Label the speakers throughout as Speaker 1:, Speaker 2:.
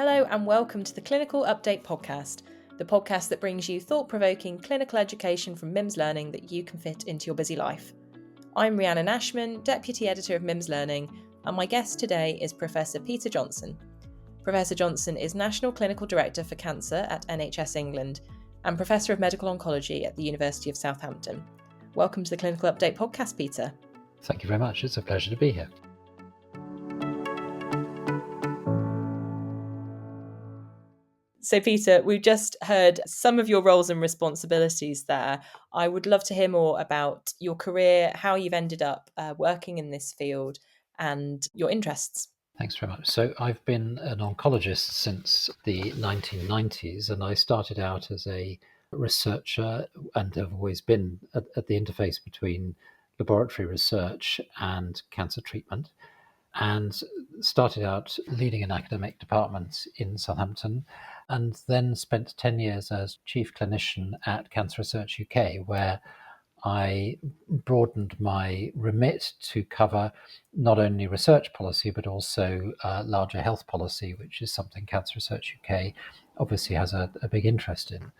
Speaker 1: Hello and welcome to the Clinical Update Podcast, the podcast that brings you thought-provoking clinical education from MIMS Learning that you can fit into your busy life. I'm Rhiannon Ashman, Deputy Editor of MIMS Learning, and my guest today is Professor Peter Johnson. Professor Johnson is National Clinical Director for Cancer at NHS England and Professor of Medical Oncology at the University of Southampton. Welcome to the Clinical Update Podcast, Peter.
Speaker 2: Thank you very much. It's a pleasure to be here.
Speaker 1: So, Peter, we've just heard some of your roles and responsibilities there. I would love to hear more about your career, how you've ended up working in this field, and your interests.
Speaker 2: Thanks very much. So I've been an oncologist since the 1990s, and I started out as a researcher and have always been at the interface between laboratory research and cancer treatment, and started out leading an academic department in Southampton, and then spent 10 years as chief clinician at Cancer Research UK, where I broadened my remit to cover not only research policy, but also larger health policy, which is something Cancer Research UK obviously has a big interest in.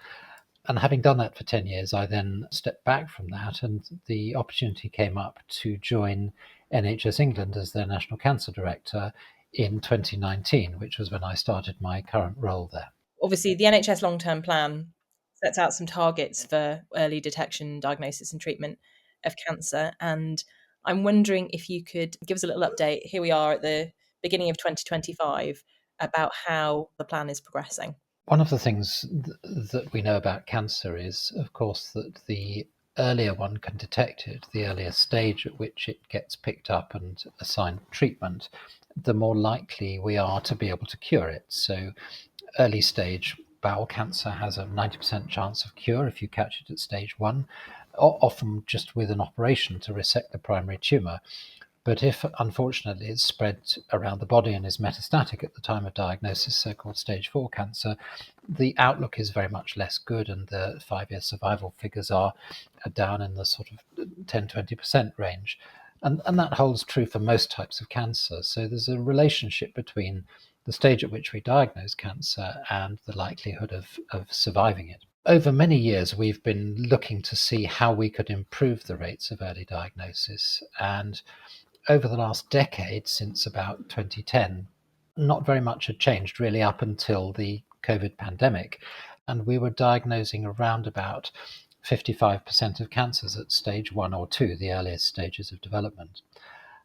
Speaker 2: And having done that for 10 years, I then stepped back from that, and the opportunity came up to join NHS England as their National Cancer Director in 2019, which was when I started my current role there.
Speaker 1: Obviously, the NHS Long Term Plan sets out some targets for early detection, diagnosis and treatment of cancer. And I'm wondering if you could give us a little update. Here we are at the beginning of 2025 about how the plan is progressing.
Speaker 2: One of the things that we know about cancer is, of course, that the earlier one can detect it, the earlier stage at which it gets picked up and assigned treatment, the more likely we are to be able to cure it. So early stage bowel cancer has a 90% chance of cure if you catch it at stage 1, often just with an operation to resect the primary tumour. But if, unfortunately, it's spread around the body and is metastatic at the time of diagnosis, so-called stage 4 cancer, the outlook is very much less good, and the 5-year survival figures are down in the sort of 10-20% range. And that holds true for most types of cancer. So there's a relationship between the stage at which we diagnose cancer and the likelihood of surviving it. Over many years, we've been looking to see how we could improve the rates of early diagnosis. And over the last decade, since about 2010, not very much had changed really up until the COVID pandemic. And we were diagnosing around about 55% of cancers at stage 1 or 2, the earliest stages of development.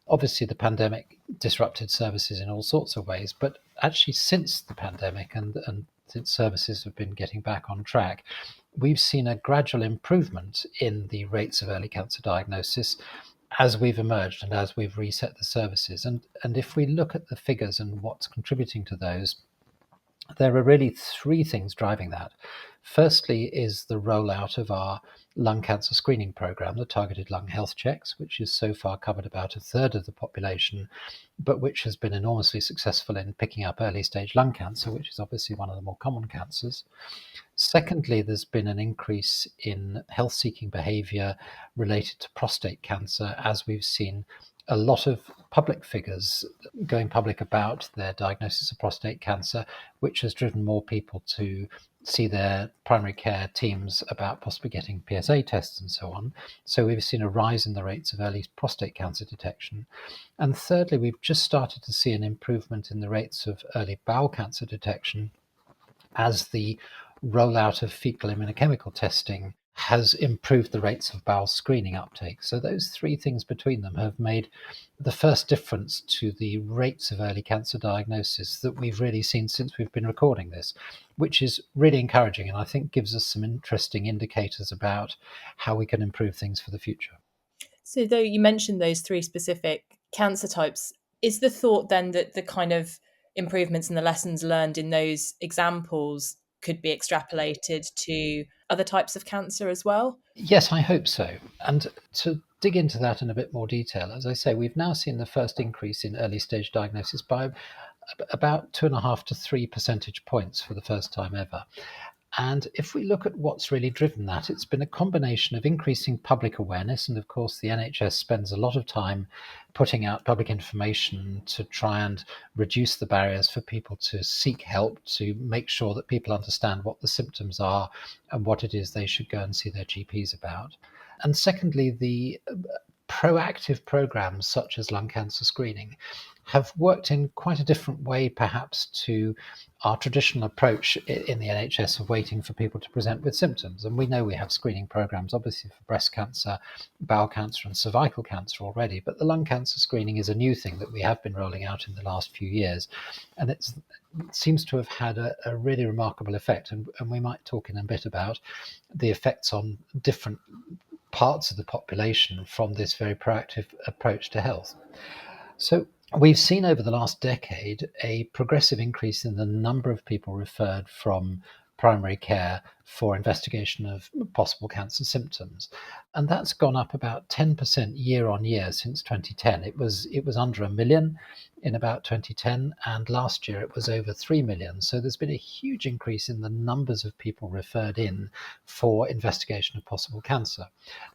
Speaker 2: Obviously, the pandemic disrupted services in all sorts of ways, but actually since the pandemic and since services have been getting back on track, we've seen a gradual improvement in the rates of early cancer diagnosis as we've emerged and as we've reset the services. And if we look at the figures and what's contributing to those, there are really 3 things driving that. Firstly is the rollout of our lung cancer screening program, the targeted lung health checks, which has so far covered about a third of the population, but which has been enormously successful in picking up early stage lung cancer, which is obviously one of the more common cancers. Secondly, there's been an increase in health seeking behavior related to prostate cancer, as we've seen a lot of public figures going public about their diagnosis of prostate cancer, which has driven more people to see their primary care teams about possibly getting PSA tests and so on. So we've seen a rise in the rates of early prostate cancer detection. And thirdly, we've just started to see an improvement in the rates of early bowel cancer detection as the rollout of fecal immunochemical testing has improved the rates of bowel screening uptake. So those 3 things between them have made the first difference to the rates of early cancer diagnosis that we've really seen since we've been recording this, which is really encouraging and I think gives us some interesting indicators about how we can improve things for the future.
Speaker 1: So though you mentioned those 3 specific cancer types, is the thought then that the kind of improvements and the lessons learned in those examples could be extrapolated to other types of cancer as well?
Speaker 2: Yes, I hope so. And to dig into that in a bit more detail, as I say, we've now seen the first increase in early stage diagnosis by about 2.5 to 3 percentage points for the first time ever. And if we look at what's really driven that, it's been a combination of increasing public awareness. And of course, the NHS spends a lot of time putting out public information to try and reduce the barriers for people to seek help, to make sure that people understand what the symptoms are and what it is they should go and see their GPs about. And secondly, the proactive programs such as lung cancer screening have worked in quite a different way, perhaps, to our traditional approach in the NHS of waiting for people to present with symptoms. And we know we have screening programs, obviously, for breast cancer, bowel cancer, and cervical cancer already. But the lung cancer screening is a new thing that we have been rolling out in the last few years. And it seems to have had a really remarkable effect. And we might talk in a bit about the effects on different parts of the population from this very proactive approach to health. So we've seen over the last decade a progressive increase in the number of people referred from primary care for investigation of possible cancer symptoms. And that's gone up about 10% year on year since 2010. It was under 1 million in about 2010, and last year it was over 3 million. So there's been a huge increase in the numbers of people referred in for investigation of possible cancer.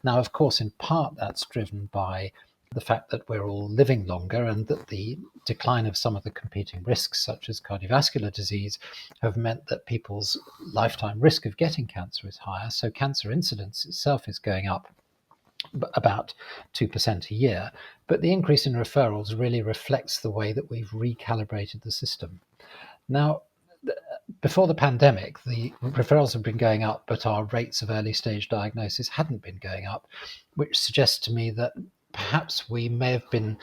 Speaker 2: Now, of course, in part that's driven by the fact that we're all living longer and that the decline of some of the competing risks, such as cardiovascular disease, have meant that people's lifetime risk of getting cancer is higher. So cancer incidence itself is going up about 2% a year. But the increase in referrals really reflects the way that we've recalibrated the system. Now, before the pandemic, the referrals have been going up, but our rates of early stage diagnosis hadn't been going up, which suggests to me that perhaps we may have been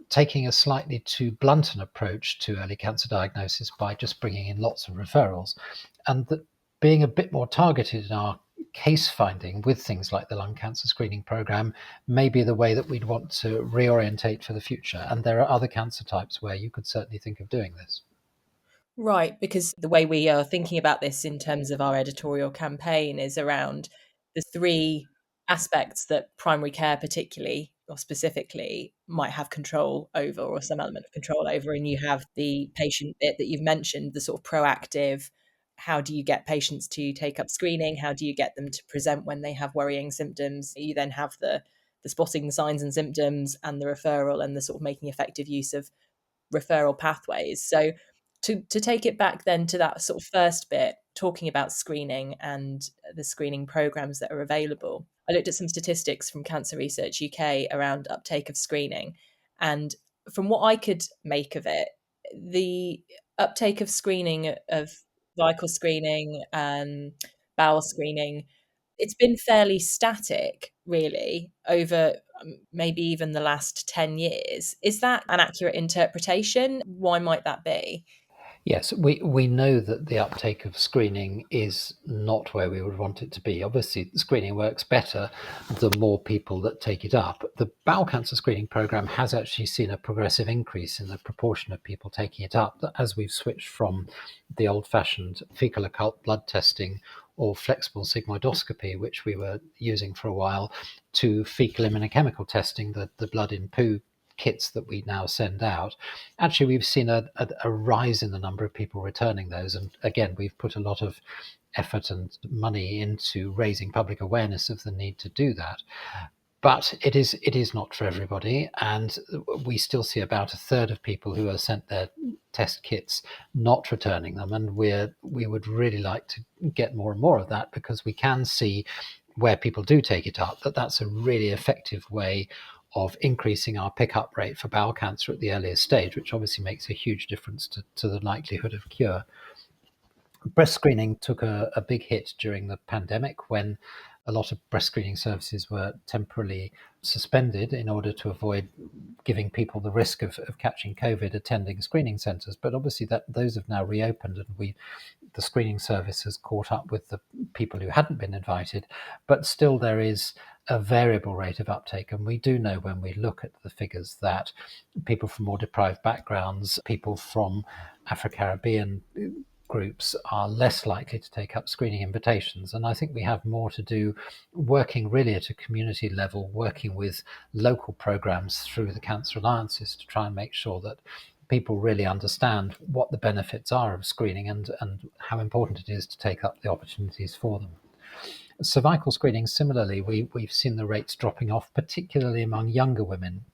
Speaker 2: taking a slightly too blunt an approach to early cancer diagnosis by just bringing in lots of referrals, and that being a bit more targeted in our case finding with things like the lung cancer screening program may be the way that we'd want to reorientate for the future. And there are other cancer types where you could certainly think of doing this.
Speaker 1: Right, because the way we are thinking about this in terms of our editorial campaign is around the three aspects that primary care, particularly or specifically, might have control over or some element of control over. And you have the patient bit that you've mentioned, the sort of proactive. How do you get patients to take up screening? How do you get them to present when they have worrying symptoms? You then have the spotting the signs and symptoms and the referral and the sort of making effective use of referral pathways. So to take it back then to that sort of first bit, talking about screening and the screening programs that are available, I looked at some statistics from Cancer Research UK around uptake of screening. And from what I could make of it, the uptake of screening, of vital screening, bowel screening, it's been fairly static, really, over maybe even the last 10 years. Is that an accurate interpretation? Why might that be?
Speaker 2: Yes, we know that the uptake of screening is not where we would want it to be. Obviously, screening works better the more people that take it up. The bowel cancer screening program has actually seen a progressive increase in the proportion of people taking it up as we've switched from the old-fashioned fecal occult blood testing or flexible sigmoidoscopy, which we were using for a while, to fecal immunochemical testing, the blood in poo kits that we now send out. Actually, we've seen a rise in the number of people returning those. And again, we've put a lot of effort and money into raising public awareness of the need to do that. But it is not for everybody, and we still see about a third of people who are sent their test kits not returning them, and we would really like to get more and more of that, because we can see where people do take it up that's a really effective way of increasing our pickup rate for bowel cancer at the earliest stage, which obviously makes a huge difference to the likelihood of cure. Breast screening took a big hit during the pandemic when a lot of breast screening services were temporarily suspended in order to avoid giving people the risk of catching COVID attending screening centres. But obviously those have now reopened, and the screening service has caught up with the people who hadn't been invited. But still there is a variable rate of uptake. And we do know, when we look at the figures, that people from more deprived backgrounds, people from Afro-Caribbean groups are less likely to take up screening invitations. And I think we have more to do working really at a community level, working with local programs through the Cancer Alliances to try and make sure that people really understand what the benefits are of screening and how important it is to take up the opportunities for them. Cervical screening, similarly, we've seen the rates dropping off, particularly among younger women.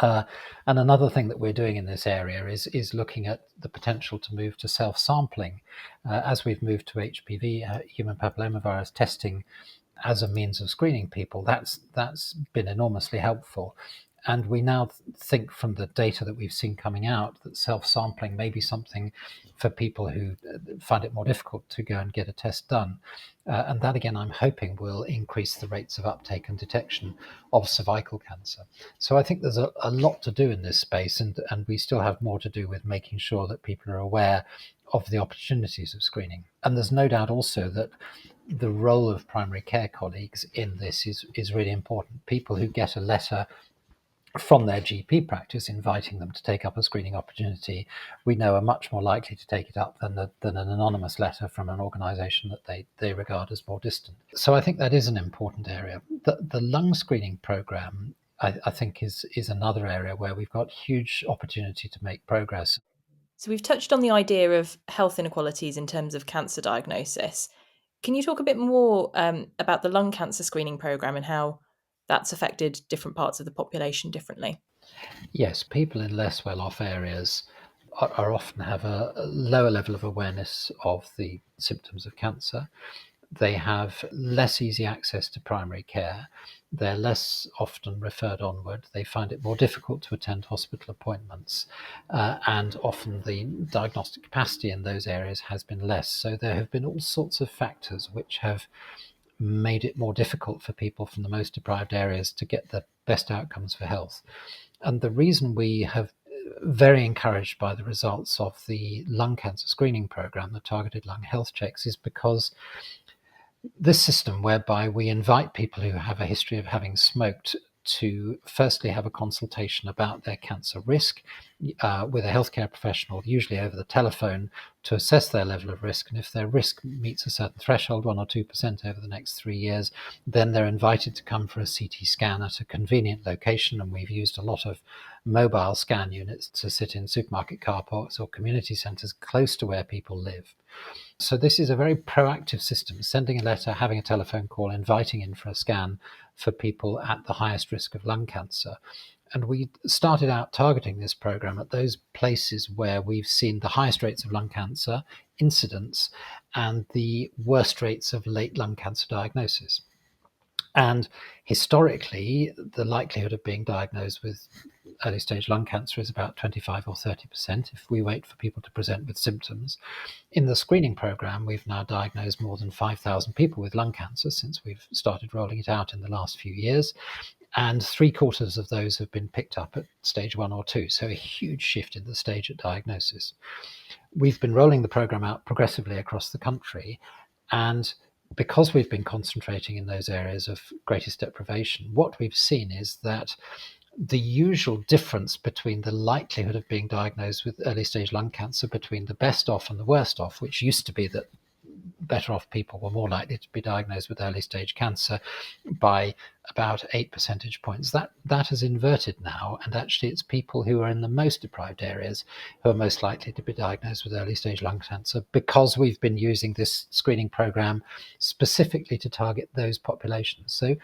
Speaker 2: And another thing that we're doing in this area is looking at the potential to move to self-sampling. As we've moved to HPV, human papillomavirus testing, as a means of screening people, that's been enormously helpful. And we now think from the data that we've seen coming out that self-sampling may be something for people who find it more difficult to go and get a test done. And that, again, I'm hoping will increase the rates of uptake and detection of cervical cancer. So I think there's a lot to do in this space, and we still have more to do with making sure that people are aware of the opportunities of screening. And there's no doubt also that the role of primary care colleagues in this is really important. People who get a letter from their GP practice inviting them to take up a screening opportunity, we know are much more likely to take it up than an anonymous letter from an organisation that they regard as more distant. So I think that is an important area. The lung screening programme, I think, is another area where we've got huge opportunity to make progress.
Speaker 1: So we've touched on the idea of health inequalities in terms of cancer diagnosis. Can you talk a bit more about the lung cancer screening programme and how that's affected different parts of the population differently?
Speaker 2: Yes, people in less well-off areas are often have a lower level of awareness of the symptoms of cancer. They have less easy access to primary care. They're less often referred onward. They find it more difficult to attend hospital appointments. And often the diagnostic capacity in those areas has been less. So there have been all sorts of factors which have made it more difficult for people from the most deprived areas to get the best outcomes for health. And the reason we have very encouraged by the results of the lung cancer screening program, the targeted lung health checks, is because this system whereby we invite people who have a history of having smoked to firstly have a consultation about their cancer risk with a healthcare professional, usually over the telephone, to assess their level of risk. And if their risk meets a certain threshold, 1 or 2% over the next 3 years, then they're invited to come for a CT scan at a convenient location. And we've used a lot of mobile scan units to sit in supermarket car parks or community centres close to where people live. So this is a very proactive system, sending a letter, having a telephone call, inviting in for a scan for people at the highest risk of lung cancer. And we started out targeting this program at those places where we've seen the highest rates of lung cancer incidence and the worst rates of late lung cancer diagnosis. And historically, the likelihood of being diagnosed with early stage lung cancer is about 25 or 30% if we wait for people to present with symptoms. In the screening program, we've now diagnosed more than 5,000 people with lung cancer since we've started rolling it out in the last few years. And 3/4 of those have been picked up at stage 1 or 2. So a huge shift in the stage at diagnosis. We've been rolling the program out progressively across the country. And because we've been concentrating in those areas of greatest deprivation, what we've seen is that the usual difference between the likelihood of being diagnosed with early stage lung cancer between the best off and the worst off, which used to be that better off people were more likely to be diagnosed with early stage cancer by about 8 percentage points. That has inverted now, and actually it's people who are in the most deprived areas who are most likely to be diagnosed with early stage lung cancer, because we've been using this screening program specifically to target those populations. So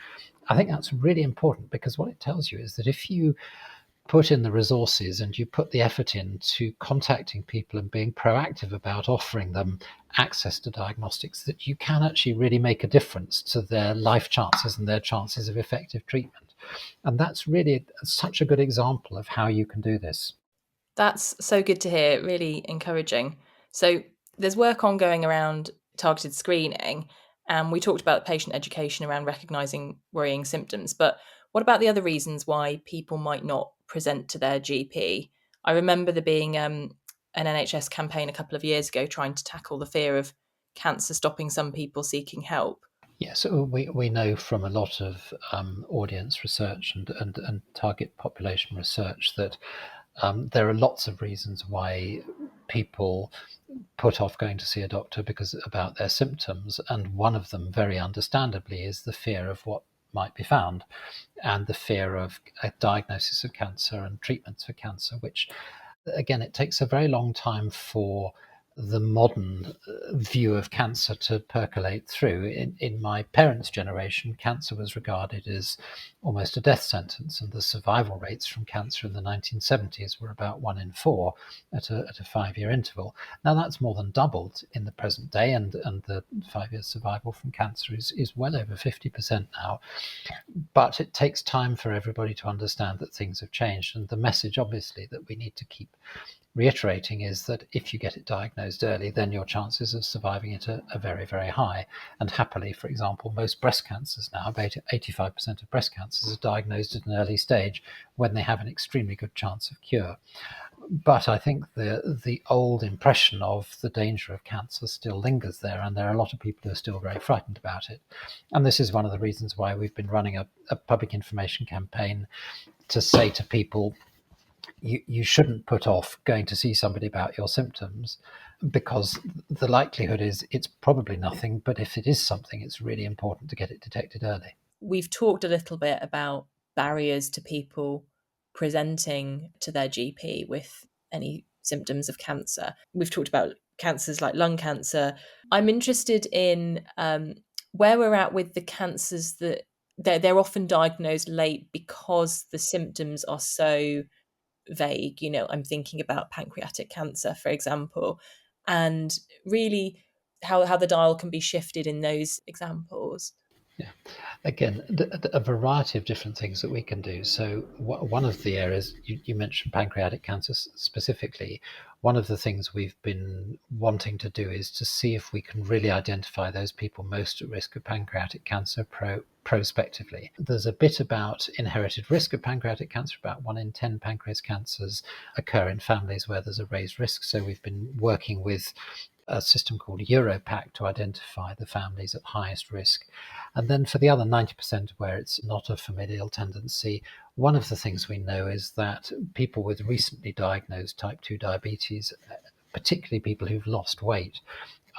Speaker 2: I think that's really important, because what it tells you is that if you put in the resources and you put the effort into contacting people and being proactive about offering them access to diagnostics, that you can actually really make a difference to their life chances and their chances of effective treatment. And that's really such a good example of how you can do this.
Speaker 1: That's so good to hear, really encouraging. So there's work ongoing around targeted screening, and we talked about patient education around recognising worrying symptoms, but what about the other reasons why people might not present to their GP? I remember there being an NHS campaign a couple of years ago trying to tackle the fear of cancer stopping some people seeking help.
Speaker 2: Yes, we know from a lot of audience research and target population research that there are lots of reasons why people put off going to see a doctor because about their symptoms, and one of them, very understandably, is the fear of what might be found and the fear of a diagnosis of cancer and treatments for cancer, which again, it takes a very long time for the modern view of cancer to percolate through. In my parents' generation, cancer was regarded as almost a death sentence, and the survival rates from cancer in the 1970s were about 1 in 4 at a 5-year interval. Now that's more than doubled in the present day, and the 5-year survival from cancer is well over 50% now. But it takes time for everybody to understand that things have changed, and the message, obviously, that we need to keep reiterating is that if you get it diagnosed early, then your chances of surviving it are very, very high. And happily, for example, most breast cancers now, about 85% of breast cancers are diagnosed at an early stage when they have an extremely good chance of cure. But I think the old impression of the danger of cancer still lingers there, and there are a lot of people who are still very frightened about it. And this is one of the reasons why we've been running a public information campaign to say to people, you shouldn't put off going to see somebody about your symptoms, because the likelihood is it's probably nothing, but if it is something, it's really important to get it detected early.
Speaker 1: We've talked a little bit about barriers to people presenting to their GP with any symptoms of cancer. We've talked about cancers like lung cancer. I'm interested in where we're at with the cancers that they're often diagnosed late because the symptoms are so vague. I'm thinking about pancreatic cancer, for example, and really how the dial can be shifted in those examples.
Speaker 2: Yeah. Again, a variety of different things that we can do. So one of the areas you mentioned, pancreatic cancer specifically, one of the things we've been wanting to do is to see if we can really identify those people most at risk of pancreatic cancer prospectively. There's a bit about inherited risk of pancreatic cancer. About 1 in 10 pancreas cancers occur in families where there's a raised risk. So we've been working with a system called Europac to identify the families at highest risk. And then for the other 90% where it's not a familial tendency, one of the things we know is that people with recently diagnosed type 2 diabetes, particularly people who've lost weight,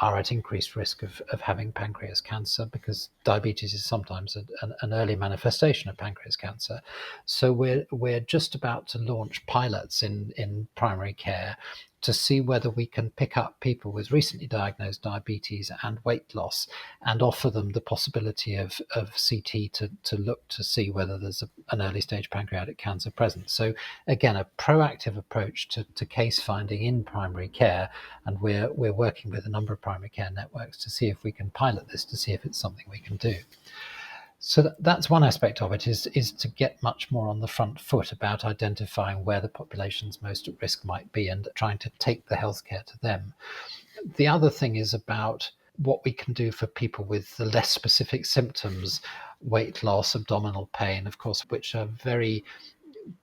Speaker 2: are at increased risk of having pancreas cancer, because diabetes is sometimes an early manifestation of pancreas cancer. So we're just about to launch pilots in primary care to see whether we can pick up people with recently diagnosed diabetes and weight loss and offer them the possibility of CT to look to see whether there's an early stage pancreatic cancer present. So again, a proactive approach to case finding in primary care, and we're working with a number of primary care networks to see if we can pilot this, to see if it's something we can do. So that's one aspect of it, is to get much more on the front foot about identifying where the population's most at risk might be and trying to take the healthcare to them. The other thing is about what we can do for people with the less specific symptoms, weight loss, abdominal pain, of course, which are very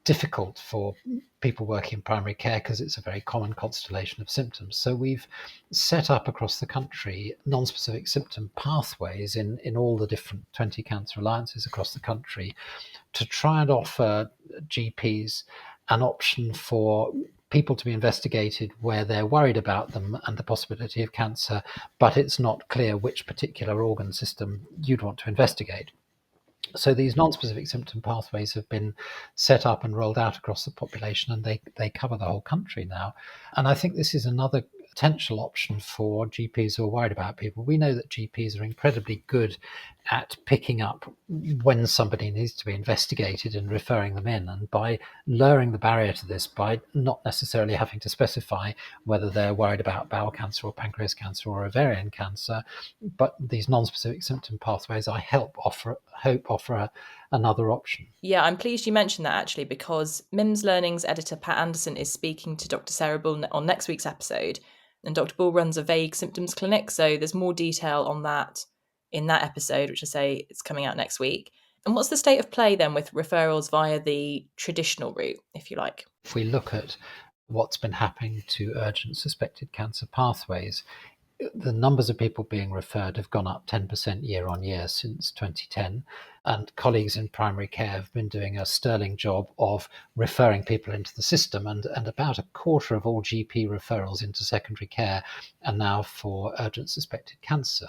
Speaker 2: difficult for people working in primary care because it's a very common constellation of symptoms. So we've set up across the country non-specific symptom pathways in all the different 20 cancer alliances across the country to try and offer GPs an option for people to be investigated where they're worried about them and the possibility of cancer, but it's not clear which particular organ system you'd want to investigate. So these non-specific symptom pathways have been set up and rolled out across the population, and they cover the whole country now. And I think this is another potential option for GPs who are worried about people. We know that GPs are incredibly good at picking up when somebody needs to be investigated and referring them in. And by lowering the barrier to this, by not necessarily having to specify whether they're worried about bowel cancer or pancreas cancer or ovarian cancer, but these non-specific symptom pathways, I hope offer another option.
Speaker 1: Yeah, I'm pleased you mentioned that, actually, because MIMS Learning's editor Pat Anderson is speaking to Dr. Sarah Bull on next week's episode, and Dr. Bull runs a vague symptoms clinic, so there's more detail on that in that episode, which I say is coming out next week. And what's the state of play then with referrals via the traditional route, if you like?
Speaker 2: If we look at what's been happening to urgent suspected cancer pathways, the numbers of people being referred have gone up 10% year on year since 2010. And colleagues in primary care have been doing a sterling job of referring people into the system. And about a quarter of all GP referrals into secondary care are now for urgent suspected cancer.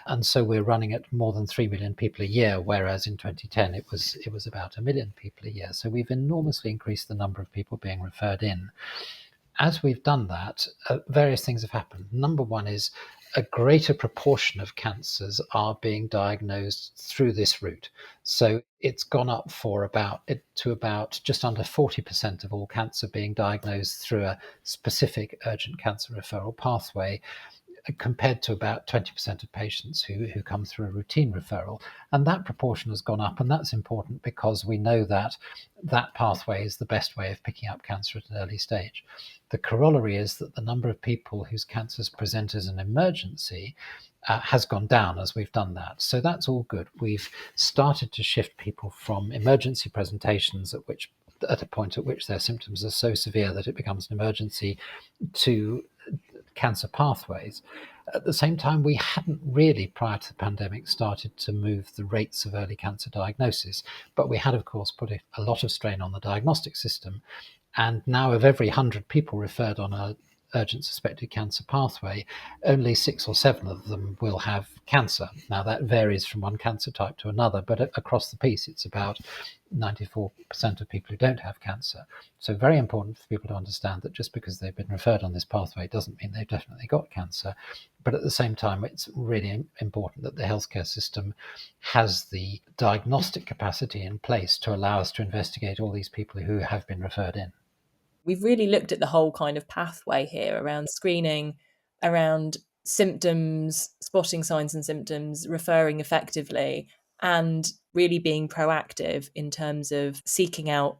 Speaker 2: And so we're running at more than 3 million people a year, whereas in 2010 it was about 1 million people a year. So we've enormously increased the number of people being referred in. as we've done that, various things have happened. Number one is a greater proportion of cancers are being diagnosed through this route. So it's gone up to about just under 40% of all cancer being diagnosed through a specific urgent cancer referral pathway, compared to about 20% of patients who come through a routine referral. And that proportion has gone up, and that's important because we know that that pathway is the best way of picking up cancer at an early stage. The corollary is that the number of people whose cancers present as an emergency has gone down as we've done that. So that's all good. We've started to shift people from emergency presentations at a point at which their symptoms are so severe that it becomes an emergency, to cancer pathways. At the same time, we hadn't really, prior to the pandemic, started to move the rates of early cancer diagnosis, but we had, of course, put a lot of strain on the diagnostic system. And now, of every 100 people referred on a urgent suspected cancer pathway, only 6 or 7 of them will have cancer. Now, that varies from one cancer type to another, but across the piece, it's about 94% of people who don't have cancer. So very important for people to understand that just because they've been referred on this pathway doesn't mean they've definitely got cancer. But at the same time, it's really important that the healthcare system has the diagnostic capacity in place to allow us to investigate all these people who have been referred in.
Speaker 1: We've really looked at the whole kind of pathway here around screening, around symptoms, spotting signs and symptoms, referring effectively, and really being proactive in terms of seeking out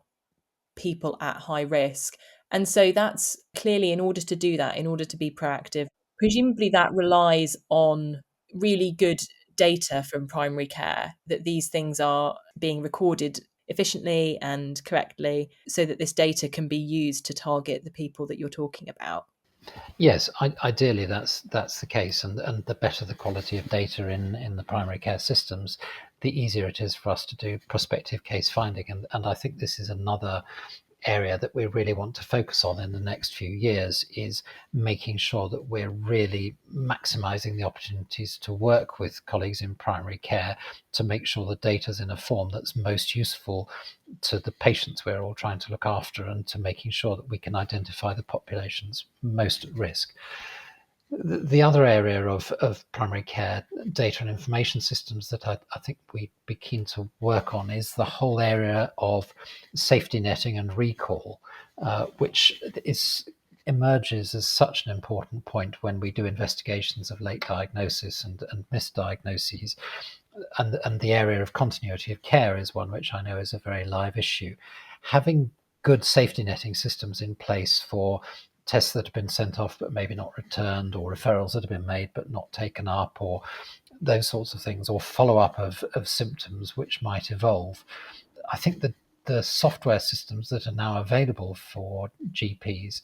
Speaker 1: people at high risk. And so that's clearly, in order to do that, in order to be proactive, presumably that relies on really good data from primary care, that these things are being recorded efficiently and correctly so that this data can be used to target the people that you're talking about.
Speaker 2: Yes, ideally that's the case, and the better the quality of data in the primary care systems, the easier it is for us to do prospective case finding. And I think this is another area that we really want to focus on in the next few years, is making sure that we're really maximizing the opportunities to work with colleagues in primary care to make sure the data's in a form that's most useful to the patients we're all trying to look after, and to making sure that we can identify the populations most at risk. The other area of primary care data and information systems that I think we'd be keen to work on is the whole area of safety netting and recall, which emerges as such an important point when we do investigations of late diagnosis and misdiagnoses. And the area of continuity of care is one which I know is a very live issue. Having good safety netting systems in place for tests that have been sent off but maybe not returned, or referrals that have been made but not taken up, or those sorts of things, or follow-up of symptoms which might evolve. I think that the software systems that are now available for GPs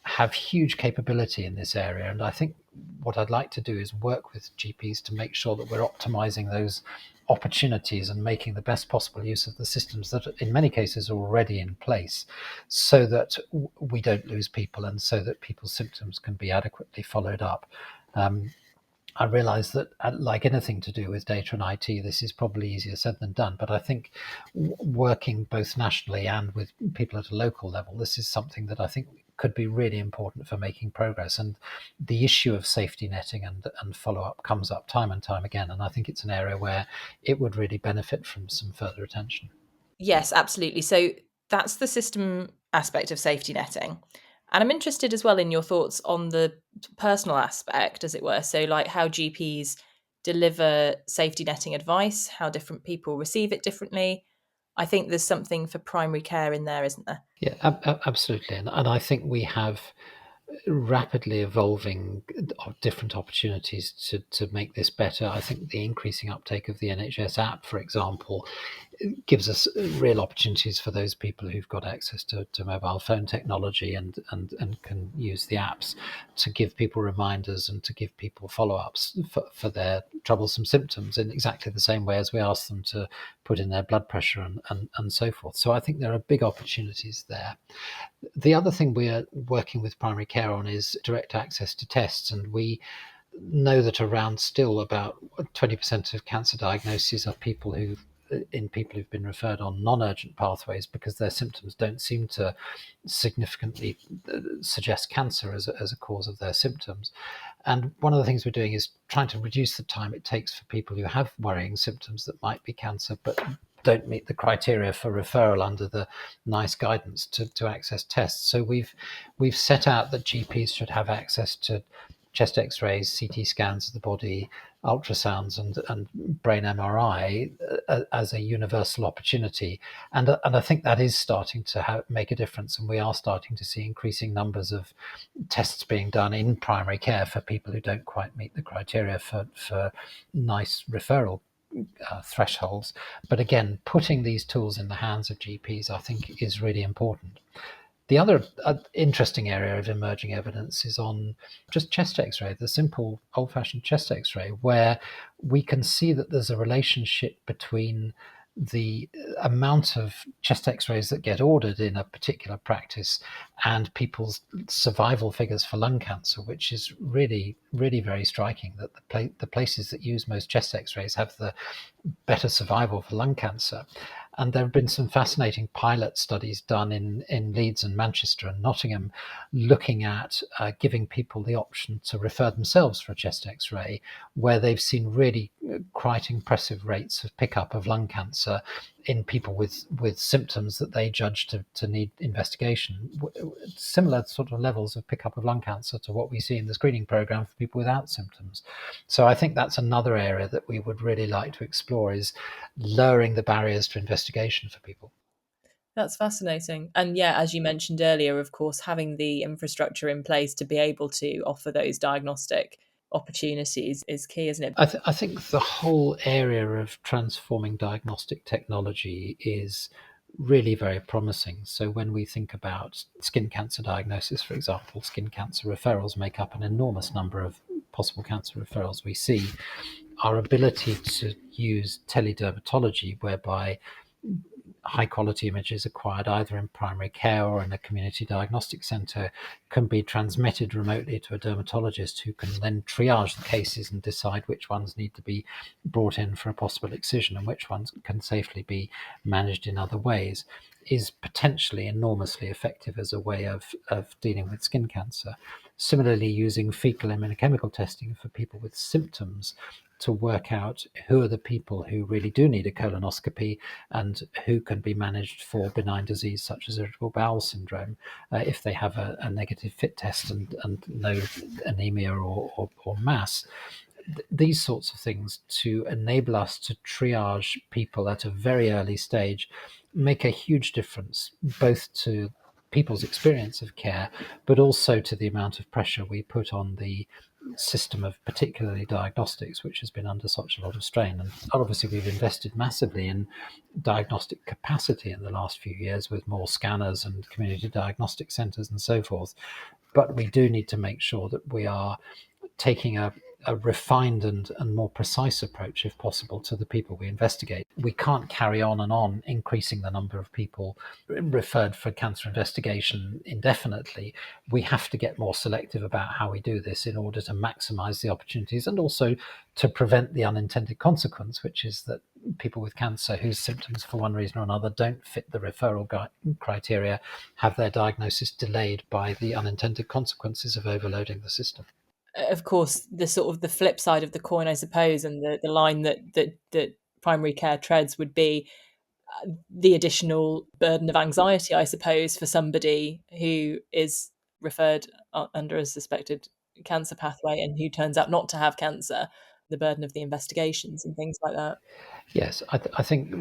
Speaker 2: have huge capability in this area, and I think what I'd like to do is work with GPs to make sure that we're optimizing those opportunities and making the best possible use of the systems that in many cases are already in place, so that we don't lose people, and so that people's symptoms can be adequately followed up. I realise that, like anything to do with data and IT, this is probably easier said than done. But I think working both nationally and with people at a local level, this is something that I think could be really important for making progress. And the issue of safety netting and follow-up comes up time and time again. And I think it's an area where it would really benefit from some further attention.
Speaker 1: Yes, absolutely. So that's the system aspect of safety netting. And I'm interested as well in your thoughts on the personal aspect, as it were. So, like how GPs deliver safety netting advice, how different people receive it differently. I think there's something for primary care in there, isn't there?
Speaker 2: Yeah, absolutely. And I think we have rapidly evolving different opportunities to make this better. I think the increasing uptake of the NHS app, for example, gives us real opportunities for those people who've got access to mobile phone technology and can use the apps to give people reminders and to give people follow-ups for their troublesome symptoms in exactly the same way as we ask them to put in their blood pressure and so forth. So I think there are big opportunities there. The other thing we're working with primary care on is direct access to tests, and we know that around still about 20% of cancer diagnoses are people who in people who've been referred on non-urgent pathways because their symptoms don't seem to significantly suggest cancer as a cause of their symptoms. And one of the things we're doing is trying to reduce the time it takes for people who have worrying symptoms that might be cancer but don't meet the criteria for referral under the NICE guidance to access tests. So we've set out that GPs should have access to chest x-rays, CT scans of the body, ultrasounds and brain MRI as a universal opportunity. And I think that is starting to make a difference. And we are starting to see increasing numbers of tests being done in primary care for people who don't quite meet the criteria for NICE referral thresholds. But again, putting these tools in the hands of GPs, I think, is really important. The other interesting area of emerging evidence is on just chest x-ray, the simple old-fashioned chest x-ray, where we can see that there's a relationship between the amount of chest x-rays that get ordered in a particular practice and people's survival figures for lung cancer, which is really, really very striking, that the places that use most chest x-rays have the better survival for lung cancer. And there have been some fascinating pilot studies done in Leeds and Manchester and Nottingham, looking at giving people the option to refer themselves for a chest x-ray, where they've seen really quite impressive rates of pickup of lung cancer in people with symptoms that they judge to need investigation. Similar sort of levels of pickup of lung cancer to what we see in the screening program for people without symptoms. So I think that's another area that we would really like to explore, is lowering the barriers to investigation for people.
Speaker 1: That's fascinating. And yeah, as you mentioned earlier, of course, having the infrastructure in place to be able to offer those diagnostic opportunities is key, isn't it?
Speaker 2: I think the whole area of transforming diagnostic technology is really very promising. So when we think about skin cancer diagnosis, for example, skin cancer referrals make up an enormous number of possible cancer referrals we see. Our ability to use teledermatology, whereby high quality images acquired either in primary care or in a community diagnostic centre can be transmitted remotely to a dermatologist, who can then triage the cases and decide which ones need to be brought in for a possible excision and which ones can safely be managed in other ways, is potentially enormously effective as a way of dealing with skin cancer. Similarly, using fecal immunochemical testing for people with symptoms to work out who are the people who really do need a colonoscopy and who can be managed for benign disease such as irritable bowel syndrome if they have a negative FIT test and no anemia or mass. These sorts of things, to enable us to triage people at a very early stage, make a huge difference, both to people's experience of care, but also to the amount of pressure we put on the system of particularly diagnostics, which has been under such a lot of strain. And obviously we've invested massively in diagnostic capacity in the last few years, with more scanners and community diagnostic centres and so forth. But we do need to make sure that we are taking a refined and more precise approach, if possible, to the people we investigate. We can't carry on and on increasing the number of people referred for cancer investigation indefinitely. We have to get more selective about how we do this in order to maximize the opportunities, and also to prevent the unintended consequence, which is that people with cancer whose symptoms for one reason or another don't fit the referral criteria have their diagnosis delayed by the unintended consequences of overloading the system.
Speaker 1: Of course, the sort of the flip side of the coin, I suppose, and the line that primary care treads would be the additional burden of anxiety, I suppose, for somebody who is referred under a suspected cancer pathway and who turns out not to have cancer, the burden of the investigations and things like that.
Speaker 2: Yes, I think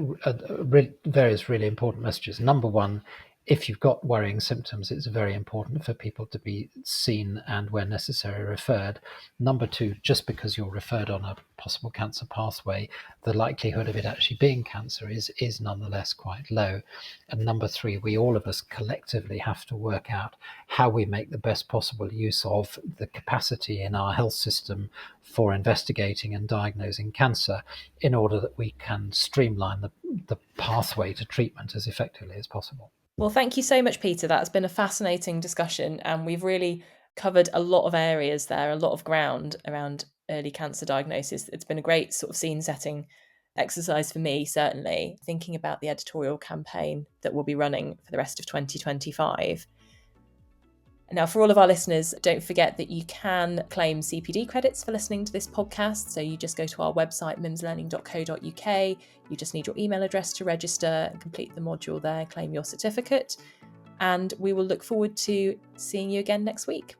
Speaker 2: various really important messages. Number one, if you've got worrying symptoms, it's very important for people to be seen and, where necessary, referred. Number two, just because you're referred on a possible cancer pathway, the likelihood of it actually being cancer is nonetheless quite low. And number three, we all of us collectively have to work out how we make the best possible use of the capacity in our health system for investigating and diagnosing cancer, in order that we can streamline the pathway to treatment as effectively as possible.
Speaker 1: Well, thank you so much, Peter. That's been a fascinating discussion, and we've really covered a lot of areas there, a lot of ground around early cancer diagnosis. It's been a great sort of scene setting exercise for me, certainly, thinking about the editorial campaign that we'll be running for the rest of 2025. Now, for all of our listeners, don't forget that you can claim CPD credits for listening to this podcast. So you just go to our website, mimslearning.co.uk. You just need your email address to register and complete the module there, claim your certificate. And we will look forward to seeing you again next week.